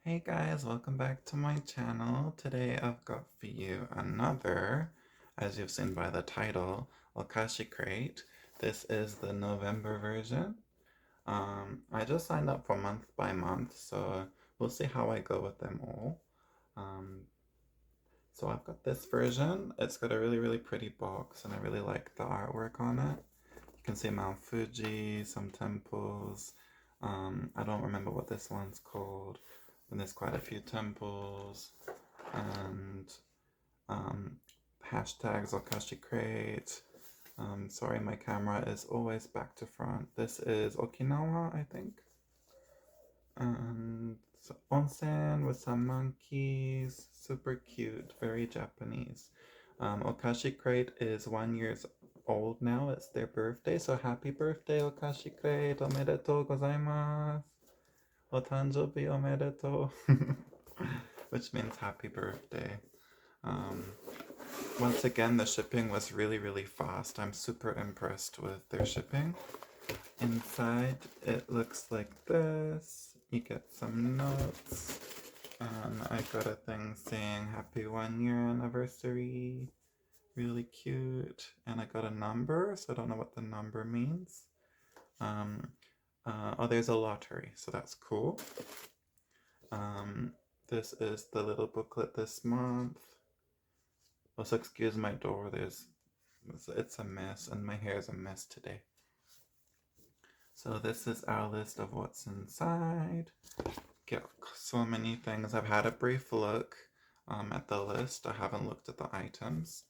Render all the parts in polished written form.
Hey guys, welcome back to my channel. Today I've got for you another, as you've seen by the title, Okashi Crate. This is the November version. I just signed up for month by month, so we'll see how I go with them all. Um, so I've got this version. It's got a really pretty box, and I really like the artwork on it. You can see Mount Fuji, some temples. I don't remember what this one's called. And there's quite a few temples and um, hashtags Okashi Crate. Sorry, my camera is always back to front. This is Okinawa, I think. And onsen with some monkeys. Super cute, very Japanese. Okashi Crate is 1 year old now. It's their birthday, so happy birthday, Okashi Crate. Omedetou gozaimasu. Otanjobi omedetou. Which means happy birthday. Um, Once again, the shipping was really fast. I'm super impressed with their shipping. Inside, it looks like this. You get some notes. And I got a thing saying happy 1 year anniversary. Really cute. And I got a number, so I don't know what the number means. Oh, there's a lottery, so that's cool. This is the little booklet this month. Also, excuse my door, it's a mess, and my hair is a mess today. So this is our list of what's inside. Get so many things. I've had a brief look at the list. I haven't looked at the items.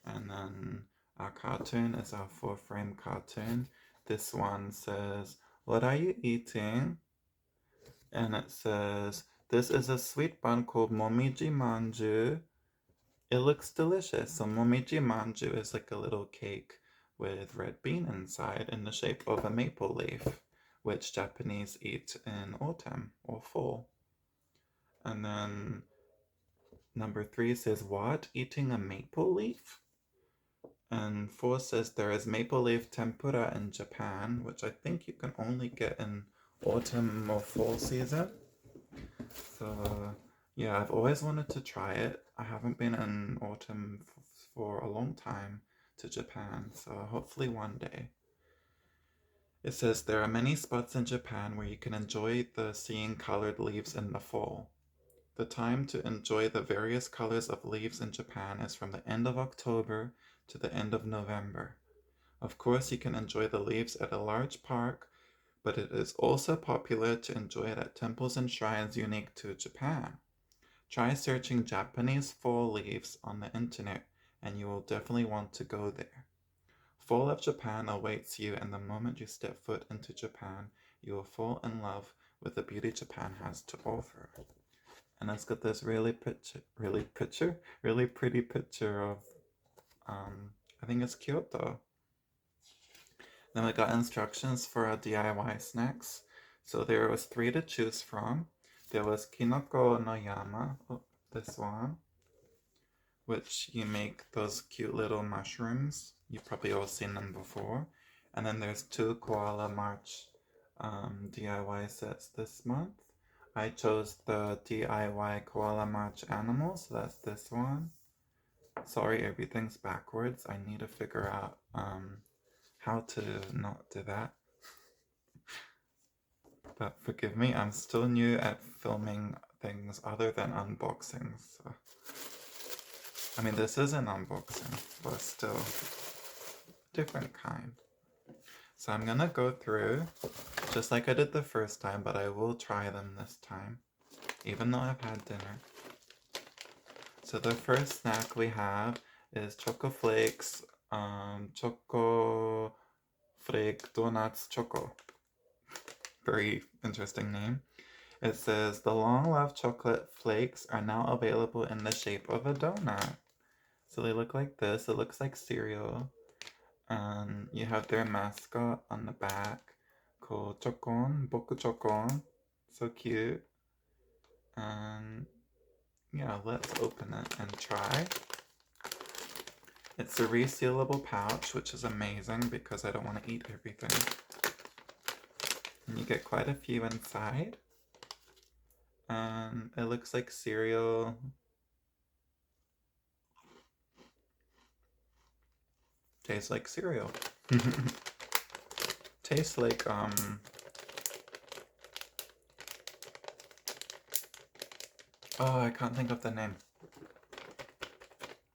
And then our cartoon is our 4-frame cartoon. This one says, "What are you eating?" And it says, "This is a sweet bun called momiji manju. It looks delicious." So momiji manju is like a little cake with red bean inside in the shape of a maple leaf, which Japanese eat in autumn or fall. And then number 3 says, "What? Eating a maple leaf?" And 4 says, "There is maple leaf tempura in Japan," which I think you can only get in autumn or fall season. So yeah, I've always wanted to try it. I haven't been in autumn for a long time to Japan, so hopefully one day. It says there are many spots in Japan where you can enjoy the seeing colored leaves in the fall. The time to enjoy the various colors of leaves in Japan is from the end of October to the end of November. Of course, you can enjoy the leaves at a large park, but it is also popular to enjoy it at temples and shrines unique to Japan. Try searching Japanese fall leaves on the internet and you will definitely want to go there. Fall of Japan awaits you, and the moment you step foot into Japan, you will fall in love with the beauty Japan has to offer. And it's got this really pretty picture of, I think it's Kyoto. Then we got instructions for our DIY snacks. So there was 3 to choose from. There was Kinoko no Yama, this one, which you make those cute little mushrooms. You've probably all seen them before. And then there's 2 Koala March DIY sets this month. I chose the DIY Koala March animals, so that's this one. Sorry, everything's backwards. I need to figure out how to not do that. But forgive me, I'm still new at filming things other than unboxings. So. I mean, this is an unboxing, but still different kind. So I'm gonna go through, just like I did the first time, but I will try them this time, even though I've had dinner. So the first snack we have is Choco Flakes, Choco Flake Donuts Choco. Very interesting name. It says, "The long-loved chocolate flakes are now available in the shape of a donut." So they look like this. It looks like cereal. And you have their mascot on the back called Chokon, Boku Chokon. So cute. And yeah, let's open it and try. It's a resealable pouch, which is amazing because I don't want to eat everything. And you get quite a few inside. It looks like cereal. Tastes like cereal. Tastes like oh, I can't think of the name.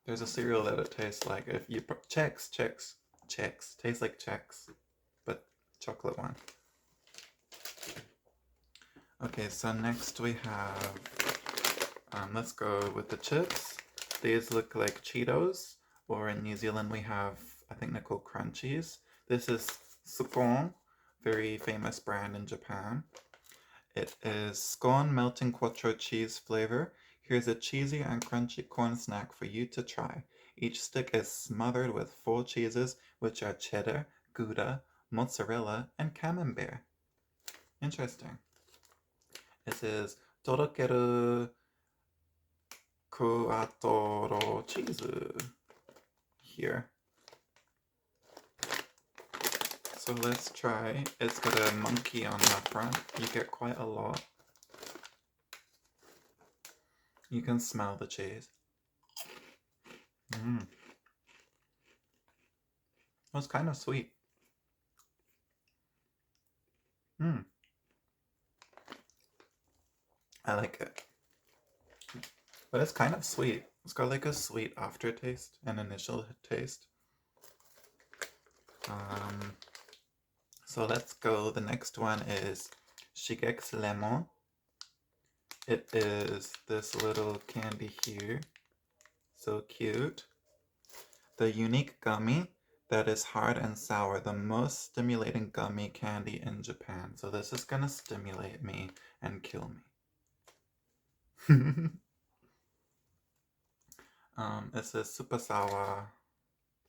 There's a cereal that it tastes like. If you Chex tastes like Chex, but chocolate one. Okay, so next we have let's go with the chips. These look like Cheetos, or in New Zealand we have, I think they're called Crunchies. This is Sakura, very famous brand in Japan. It is scone melting quattro cheese flavor. Here's a cheesy and crunchy corn snack for you to try. Each stick is smothered with 4 cheeses, which are cheddar, Gouda, mozzarella, and camembert. Interesting. It says Torokeru Kuatoro cheese here. So let's try. It's got a monkey on the front. You get quite a lot. You can smell the cheese. It's kind of sweet. I like it. But it's kind of sweet. It's got like a sweet aftertaste, an initial taste. So let's go. The next one is Chigex Lemon. It is this little candy here. So cute. The unique gummy that is hard and sour, the most stimulating gummy candy in Japan. So this is gonna stimulate me and kill me. It says super sour.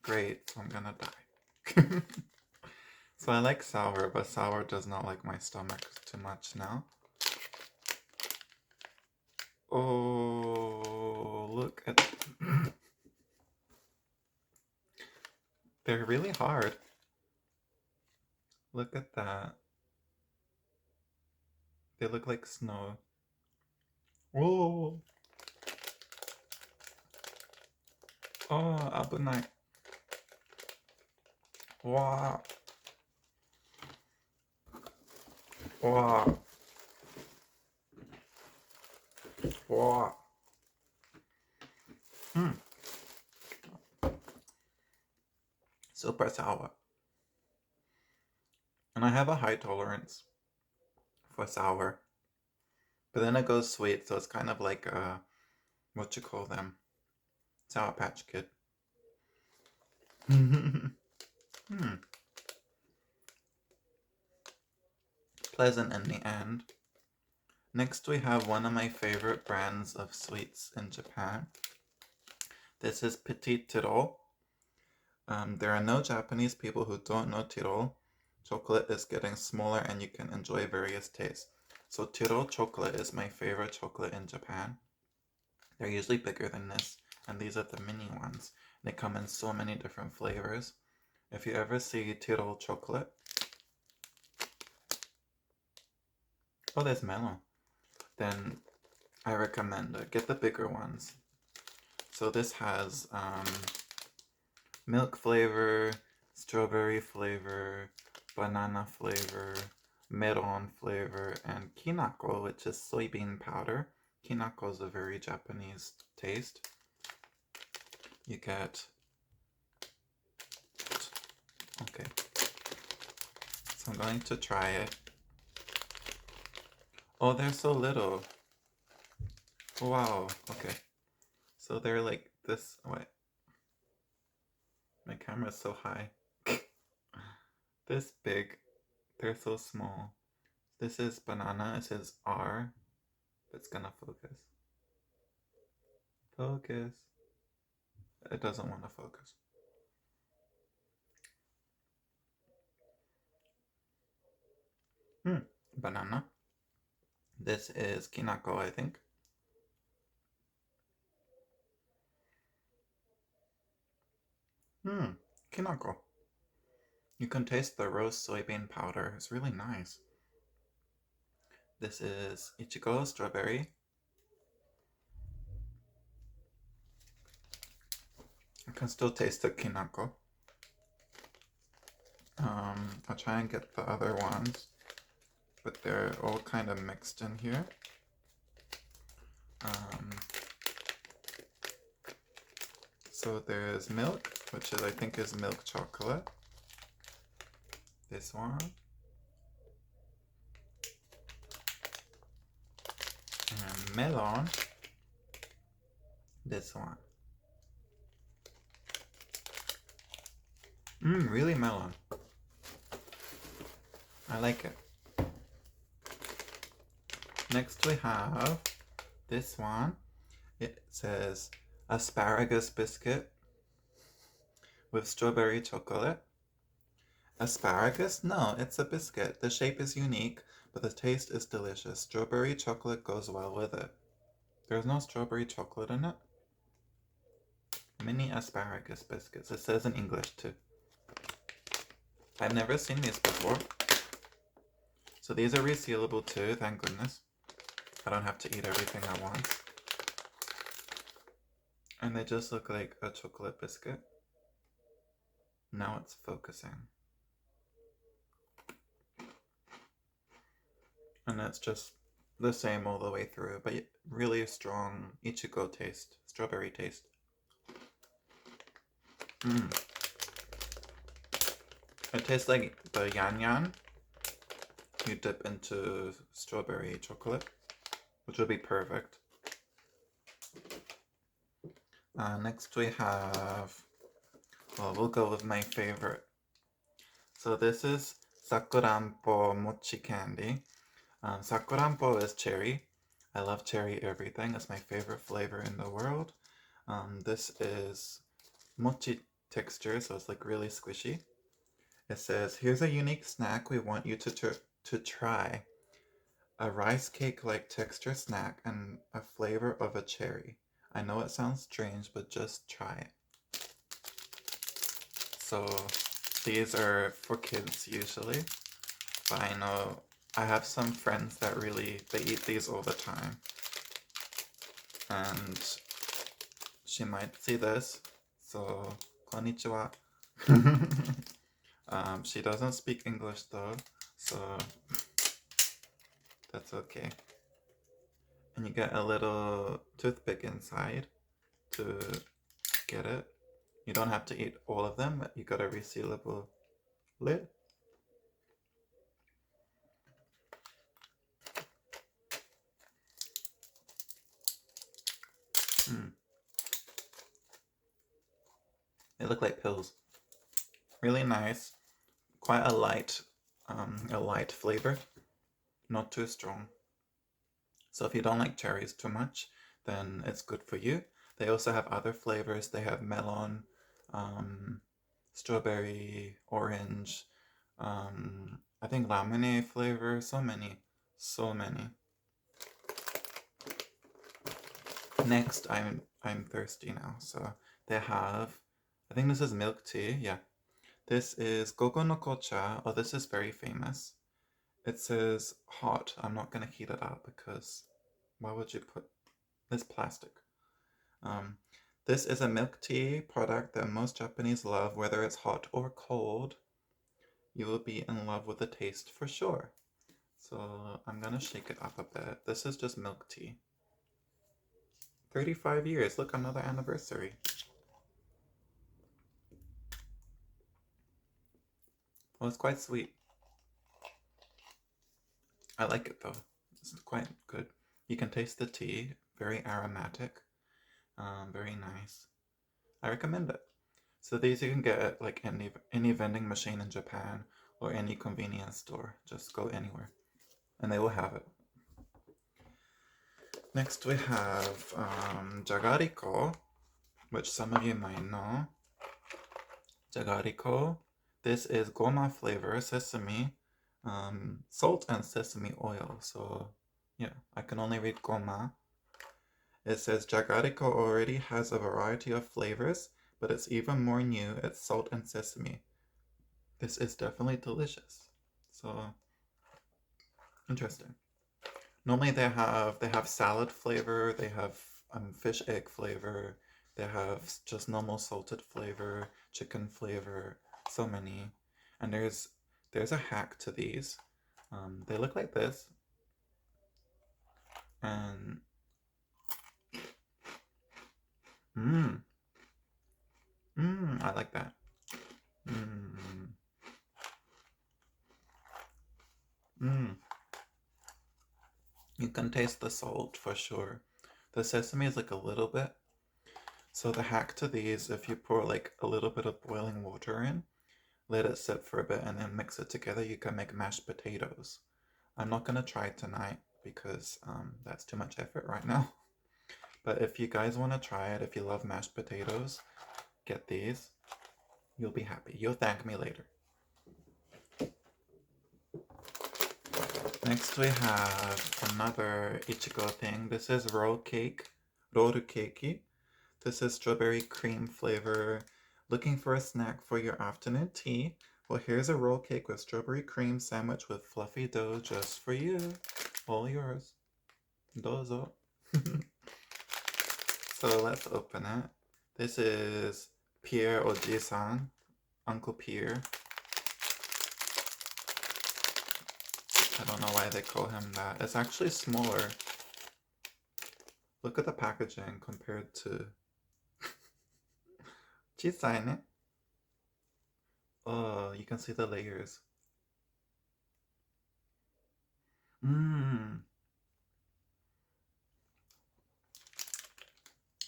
Great, so I'm gonna die. So I like sour, but sour does not like my stomach too much now. Oh, look at... They're really hard. Look at that. They look like snow. Whoa! Oh, abunai. Wow. Wow. Wow. Super sour. And I have a high tolerance for sour. But then it goes sweet, so it's kind of like what you call them? Sour Patch Kid. Pleasant in the end. Next we have one of my favorite brands of sweets in Japan. This is Petite Tyrol. There are no Japanese people who don't know Tyrol. Chocolate is getting smaller and you can enjoy various tastes. So Tyrol chocolate is my favorite chocolate in Japan. They're usually bigger than this, and these are the mini ones. They come in so many different flavors. If you ever see Tyrol chocolate, oh, there's melon, then I recommend it. Get the bigger ones. So this has milk flavor, strawberry flavor, banana flavor, melon flavor, and kinako, which is soybean powder. Kinako is a very Japanese taste. You get... Okay. So I'm going to try it. Oh, they're so little. Wow. Okay. So they're like this. Wait. My camera's so high. This big. They're so small. This is banana. It says R. It's gonna focus. Focus. It doesn't want to focus. Banana. This is kinako, I think. Kinako. You can taste the roast soybean powder. It's really nice. This is Ichigo strawberry. I can still taste the kinako. I'll try and get the other ones, but they're all kind of mixed in here. So there's milk, which is, I think is milk chocolate. This one. And melon. This one. Really melon. I like it. Next we have this one. It says Asparagus Biscuit with strawberry chocolate. Asparagus? No, it's a biscuit. The shape is unique, but the taste is delicious. Strawberry chocolate goes well with it. There's no strawberry chocolate in it. Mini asparagus biscuits. It says in English too. I've never seen these before. So these are resealable too, thank goodness. I don't have to eat everything at once. And they just look like a chocolate biscuit. Now it's focusing. And it's just the same all the way through, but really strong Ichigo taste, strawberry taste. It tastes like the yan you dip into strawberry chocolate, which would be perfect. Next we have, well, we'll go with my favorite. So this is Sakurampo Mochi candy. Sakurampo is cherry. I love cherry everything. It's my favorite flavor in the world. This is mochi texture, so it's like really squishy. It says, here's a unique snack we want you to try. A rice cake-like texture snack and a flavor of a cherry. I know it sounds strange, but just try it. So these are for kids usually, but I know I have some friends that they eat these all the time. And she might see this, so konnichiwa. She doesn't speak English though, so that's okay. And you get a little toothpick inside to get it. You don't have to eat all of them, but you got a resealable lid. They look like pills. Really nice. Quite a light flavor. Not too strong. So if you don't like cherries too much, then it's good for you. They also have other flavors. They have melon, strawberry, orange, I think ramune flavor. So many. Next, I'm thirsty now. So they have, I think this is milk tea. Yeah. This is gogo no kocha. Oh, this is very famous. It says hot. I'm not going to heat it up because why would you put this plastic? This is a milk tea product that most Japanese love, whether it's hot or cold. You will be in love with the taste for sure. So I'm going to shake it up a bit. This is just milk tea. 35 years. Look, another anniversary. Well, it's quite sweet. I like it though. It's quite good. You can taste the tea. Very aromatic. Very nice. I recommend it. So these you can get at like any vending machine in Japan or any convenience store. Just go anywhere and they will have it. Next we have Jagariko, which some of you might know. Jagariko. This is goma flavor, sesame, salt and sesame oil. So yeah, I can only read goma. It says Jagariko already has a variety of flavors, but it's even more new. It's salt and sesame. This is definitely delicious. So interesting. Normally they have salad flavor, they have fish egg flavor, they have just normal salted flavor, chicken flavor, so many. And there's a hack to these. They look like this, and mmm, I like that. Mmm, mmm. You can taste the salt for sure. The sesame is like a little bit. So the hack to these, if you pour like a little bit of boiling water in, let it sit for a bit and then mix it together, you can make mashed potatoes. I'm not gonna try it tonight because that's too much effort right now. But if you guys want to try it, if you love mashed potatoes, get these. You'll be happy. You'll thank me later. Next we have another Ichigo thing. This is roll cake, roll cakey. This is strawberry cream flavor. Looking for a snack for your afternoon tea? Well, here's a roll cake with strawberry cream sandwich with fluffy dough just for you. All yours. Dozo. So let's open it. This is Pierre Oji-san, Uncle Pierre. I don't know why they call him that. It's actually smaller. Look at the packaging compared to... 小さいね. Oh, you can see the layers. Mmm.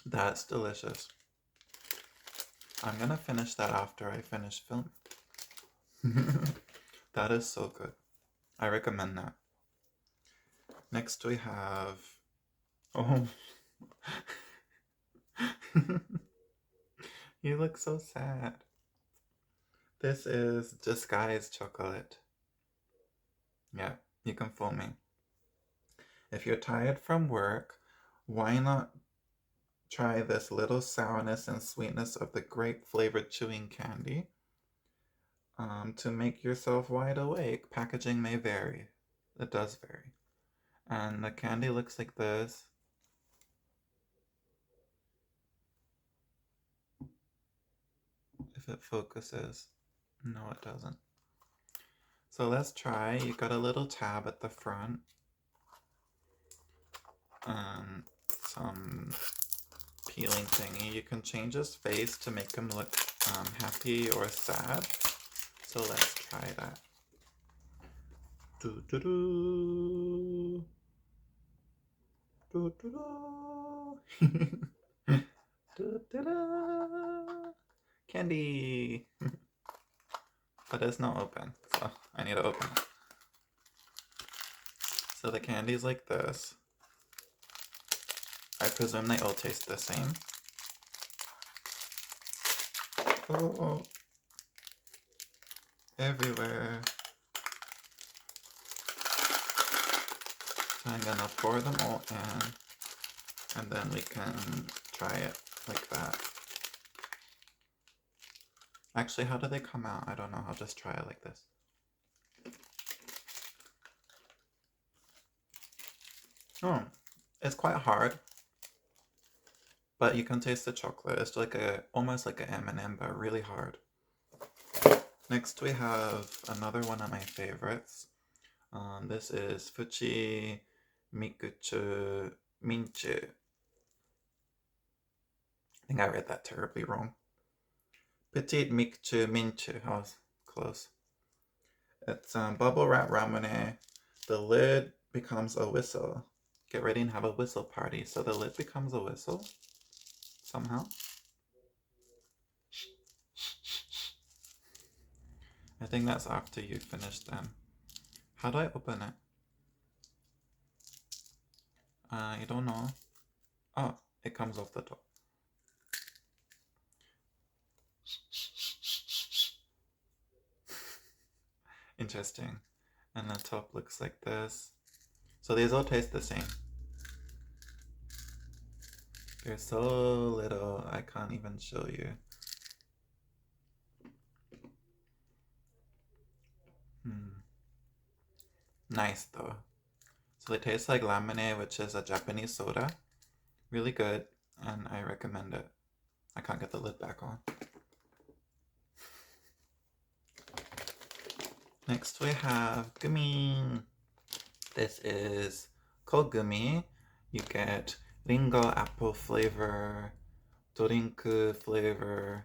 That's delicious. I'm gonna finish that after I finish filming. That is so good. I recommend that. Next we have... Oh. You look so sad. This is disguised chocolate. Yeah, you can fool me. If you're tired from work, why not try this little sourness and sweetness of the grape flavored chewing candy to make yourself wide awake. Packaging may vary. It does vary. And the candy looks like this. If it focuses. No, it doesn't. So let's try. You got a little tab at the front. Some peeling thingy. You can change his face to make him look happy or sad. So let's try that. Do-do-do. Do-do-do. Do-do-do. Candy! But it's not open, so I need to open it. So the candy's like this. I presume they all taste the same. Oh, everywhere. So I'm gonna pour them all in, and then we can try it like that. Actually, how do they come out? I don't know. I'll just try it like this. Oh, it's quite hard, but you can taste the chocolate. It's like almost like an M&M, but really hard. Next we have another one of my favorites. This is Fuchi Mikuchu Minchu. I think I read that terribly wrong. Petite Mikuchu Minchu. I was close. It's bubble wrap ramune. The lid becomes a whistle. Get ready and have a whistle party. So the lid becomes a whistle somehow. I think that's after you finish them. How do I open it? I don't know. Oh, it comes off the top. Interesting. And the top looks like this. So these all taste the same. They're so little, I can't even show you. Nice though. So they taste like ramune, which is a Japanese soda. Really good, and I recommend it. I can't get the lid back on. Next we have gummy. This is cold gummy. You get ringo apple flavor, dorinku flavor,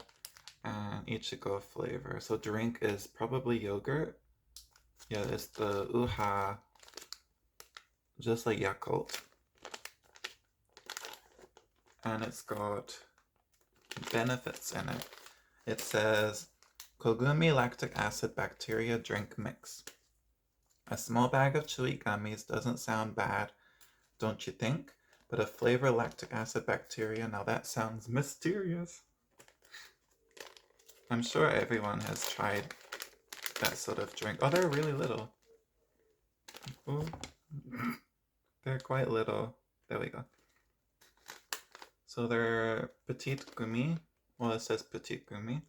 and ichigo flavor. So drink is probably yogurt. Yeah, it's the uha, just like Yakult. And it's got benefits in it. It says Kogumi lactic acid bacteria drink mix. A small bag of chewy gummies doesn't sound bad, don't you think? But a flavor lactic acid bacteria, now that sounds mysterious. I'm sure everyone has tried that sort of drink. Oh, they're really little. Ooh. They're quite little. There we go. So they're Petite gummy. Well, it says Petite gummy.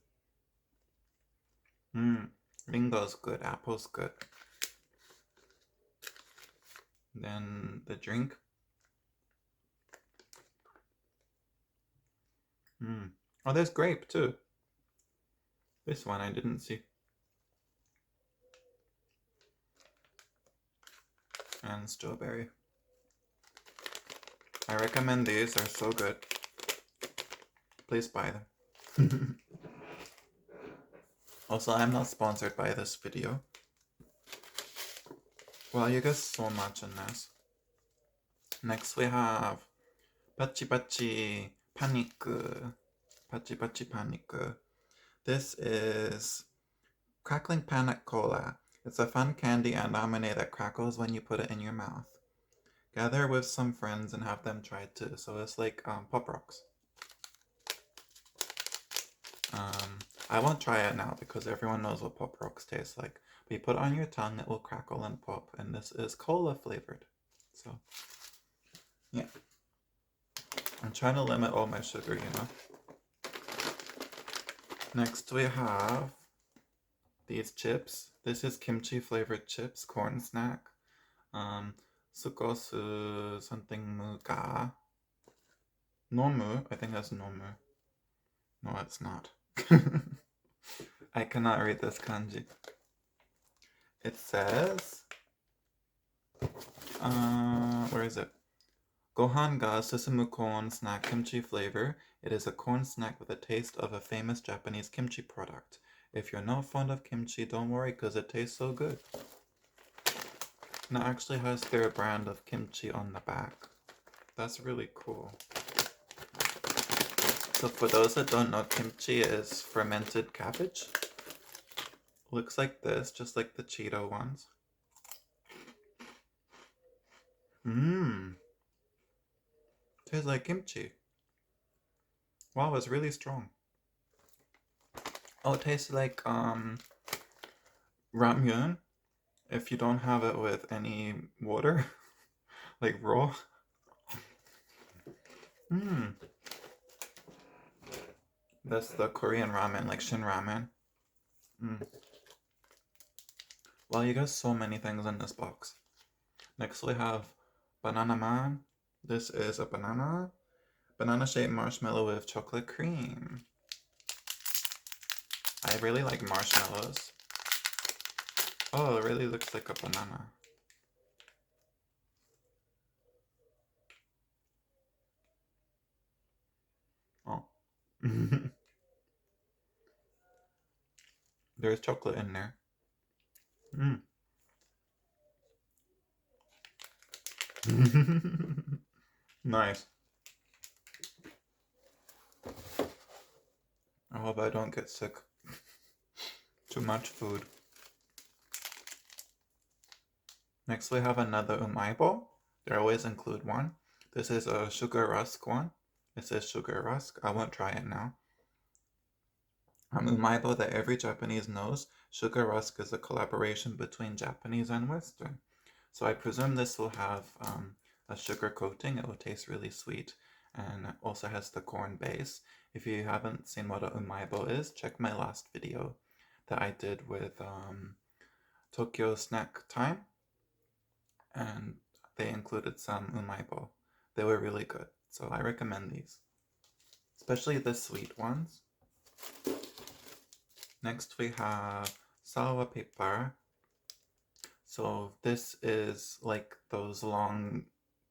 Ringo's good. Apple's good. Then the drink. Oh, there's grape too. This one I didn't see. And strawberry. I recommend these. They're so good. Please buy them. Also, I'm not sponsored by this video. Well, you get so much in this. Next we have Bachi Bachi Panic. Bachi Bachi Panic. This is crackling panic cola. It's a fun candy and ramune that crackles when you put it in your mouth. Gather with some friends and have them try it too. So it's like Pop Rocks. I won't try it now because everyone knows what Pop Rocks taste like. But you put it on your tongue, it will crackle and pop. And this is cola flavored. So, yeah. I'm trying to limit all my sugar, you know. Next we have these chips. This is kimchi flavored chips, corn snack. Sukosu something mu ga. Nomu, I think that's nomu. No, it's not. I cannot read this kanji. It says, where is it? Gohan ga susumu corn snack kimchi flavor. It is a corn snack with a taste of a famous Japanese kimchi product. If you're not fond of kimchi, don't worry because it tastes so good. And it actually has their brand of kimchi on the back. That's really cool. So for those that don't know, kimchi is fermented cabbage. Looks like this, just like the Cheeto ones. Tastes like kimchi. Wow, it's really strong. Oh, it tastes like ramune if you don't have it with any water, like raw. That's the Korean ramen, like Shin ramen. Well, you got so many things in this box. Next we have Banana Man. This is a banana shaped marshmallow with chocolate cream. I really like marshmallows. Oh, it really looks like a banana. Oh. There's chocolate in there. Nice. I hope I don't get sick. Too much food. Next we have another umaibo. They always include one. This is a sugarrusk one. It says sugarrusk. I won't try it now. Umaibo that every Japanese knows, sugarrusk is a collaboration between Japanese and Western. So I presume this will have a sugar coating. It will taste really sweet and it also has the corn base. If you haven't seen what a umaibo is, check my last video that I did with Tokyo Snack Time. And they included some umaibo. They were really good, so I recommend these, especially the sweet ones. Next we have sour paper. So this is like those long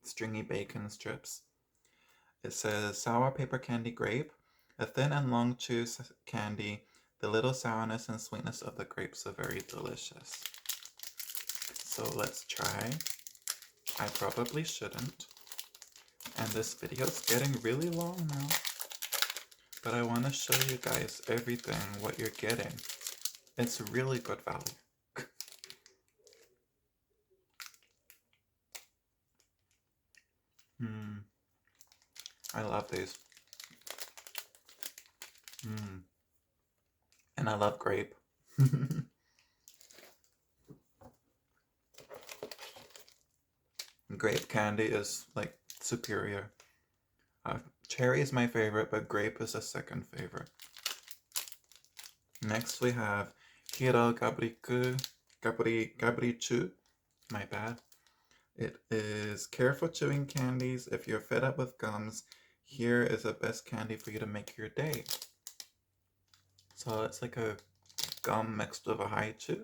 stringy bacon strips. It says sour paper candy grape, a thin and long chew candy. The little sourness and sweetness of the grapes are very delicious. So let's try. I probably shouldn't. And this video's getting really long now. But I want to show you guys everything, what you're getting. It's really good value. I love these. And I love grape. Grape candy is like superior. Cherry is my favorite, but grape is a second favorite. Next we have hiro cabrichu. My bad. It is careful chewing candies. If you're fed up with gums, here is the best candy for you to make your day. So it's like a gum mixed with a haichu.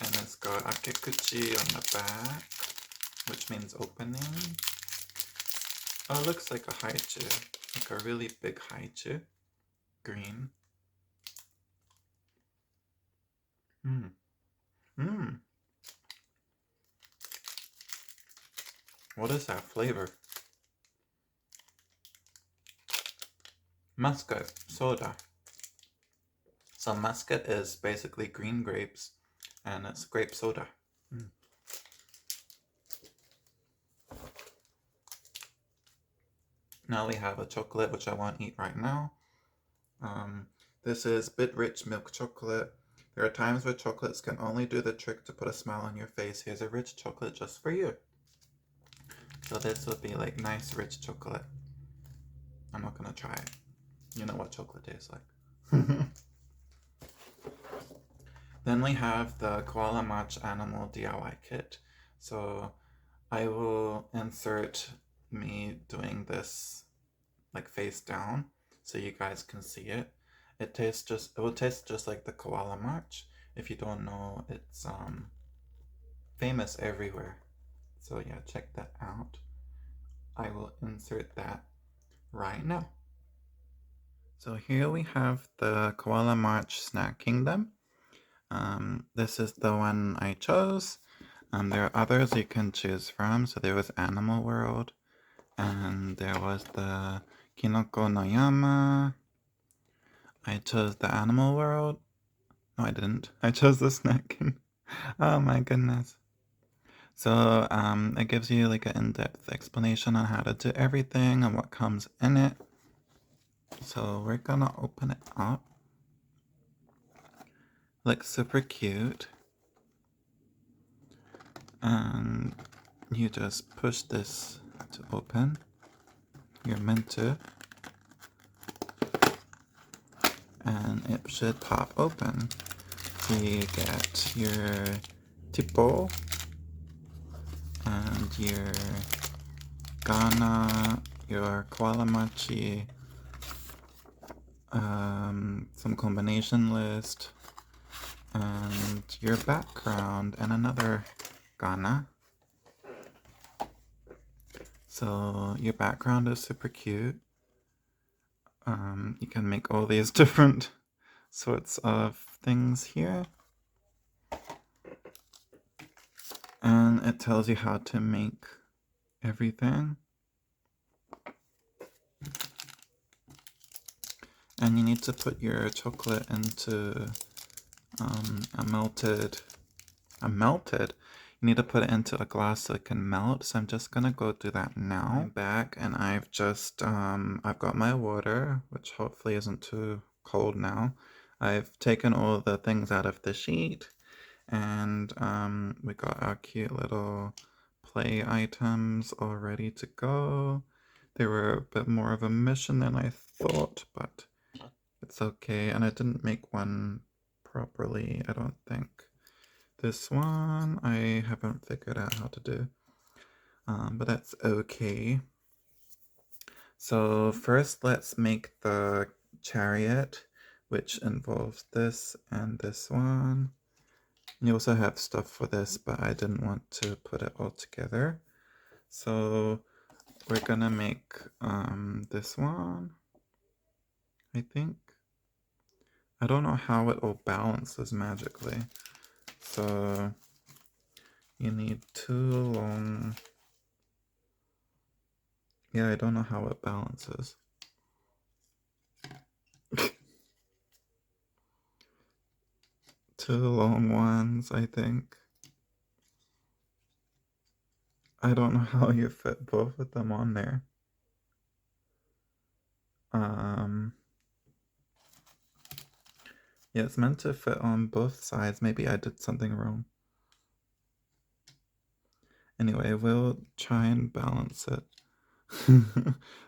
And it's got akekuchi on the back, which means opening. Oh, it looks like a haichu, like a really big haichu. Green. What is that flavor? Muscat soda. So muscat is basically green grapes, and it's grape soda. Now we have a chocolate, which I want to eat right now. This is Bit Rich Milk Chocolate. There are times where chocolates can only do the trick to put a smile on your face. Here's a rich chocolate just for you. So this would be like nice rich chocolate. I'm not gonna try it. You know what chocolate tastes like. Then we have the Koala Match Animal DIY Kit. So I will insert me doing this like face down so you guys can see it. It will taste just like the Koala Match. If you don't know, it's famous everywhere. So yeah, check that out. I will insert that right now. So here we have the Koala March Snack Kingdom. This is the one I chose. There are others you can choose from. So there was Animal World, and there was the Kinoko no Yama. I chose the Animal World. No, I didn't. I chose the Snack Kingdom. Oh my goodness. So it gives you like an in-depth explanation on how to do everything and what comes in it. So we're gonna open it up. Looks super cute. And you just push this to open. You're meant to. And it should pop open. So you get your tipo and your Ghana, your koala mochi, some combination list, and your background, and another Ghana. So your background is super cute. You can make all these different sorts of things here. And it tells you how to make everything. And you need to put your chocolate into you need to put it into a glass so it can melt. So I'm just gonna go do that now. I'm back and I've just I've got my water, which hopefully isn't too cold now. I've taken all the things out of the sheet, and we got our cute little play items all ready to go. They were a bit more of a mission than I thought, but it's okay. And I didn't make one properly, I don't think. This one I haven't figured out how to do, but that's okay. So first let's make the chariot, which involves this and this one. You also have stuff for this, but I didn't want to put it all together. So we're gonna make this one, I think. I don't know how it all balances magically. So you need two long... Yeah, I don't know how it balances. Two long ones, I think. I don't know how you fit both of them on there. Yeah, it's meant to fit on both sides. Maybe I did something wrong. Anyway, we'll try and balance it.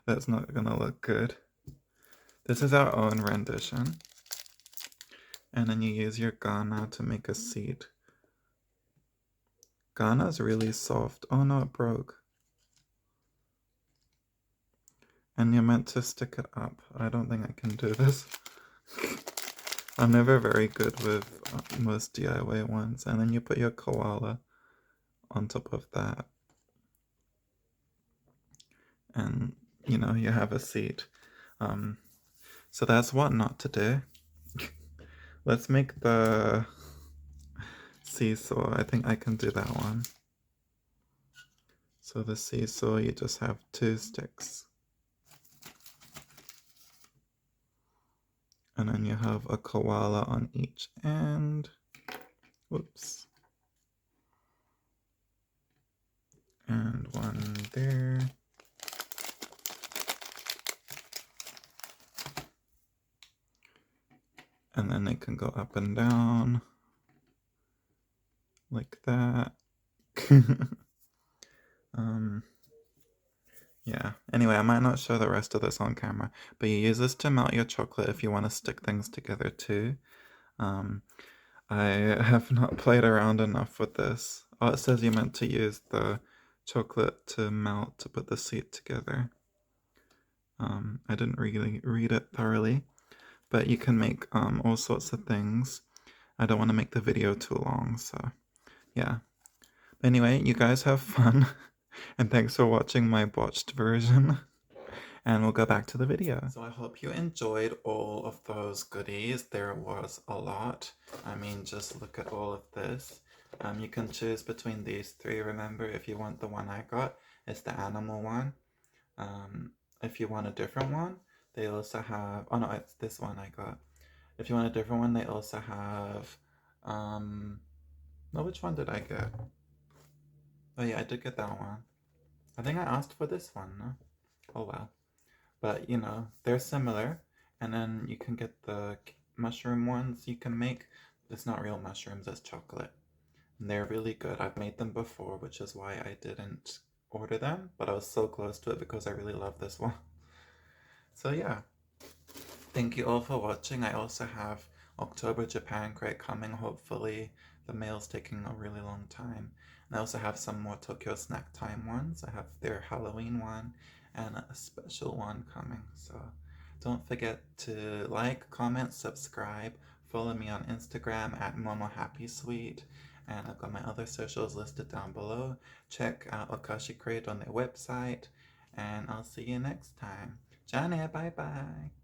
That's not gonna look good. This is our own rendition. And then you use your Ghana to make a seed. Ghana's really soft. Oh no, it broke. And you're meant to stick it up. I don't think I can do this. I'm never very good with most DIY ones. And then you put your koala on top of that. And, you know, you have a seed. So that's what not to do. Let's make the seesaw. I think I can do that one. So the seesaw, you just have 2 sticks. And then you have a koala on each end. Whoops. And one there. And then they can go up and down. Like that. Yeah. Anyway, I might not show the rest of this on camera, but you use this to melt your chocolate if you want to stick things together too. I have not played around enough with this. Oh, it says you're meant to use the chocolate to melt to put the seed together. I didn't really read it thoroughly, but you can make all sorts of things. I don't want to make the video too long, so yeah. Anyway, you guys have fun, and thanks for watching my botched version. And we'll go back to the video. So I hope you enjoyed all of those goodies. There was a lot. I mean, just look at all of this. You can choose between these 3, remember, if you want the one I got, it's the animal one. If you want a different one, they also have, oh no, it's this one I got. If you want a different one, they also have, no, which one did I get? Oh yeah, I did get that one. I think I asked for this one, no? Oh well. But, you know, they're similar. And then you can get the mushroom ones you can make. It's not real mushrooms, it's chocolate. And they're really good. I've made them before, which is why I didn't order them. But I was so close to it because I really love this one. So yeah. Thank you all for watching. I also have October Japan Crate coming, hopefully. The mail's taking a really long time. And I also have some more Tokyo Snack Time ones. I have their Halloween one and a special one coming. So don't forget to like, comment, subscribe. Follow me on Instagram at MomoHappySweet. And I've got my other socials listed down below. Check out Okashi Crate on their website. And I'll see you next time. Jane, bye-bye.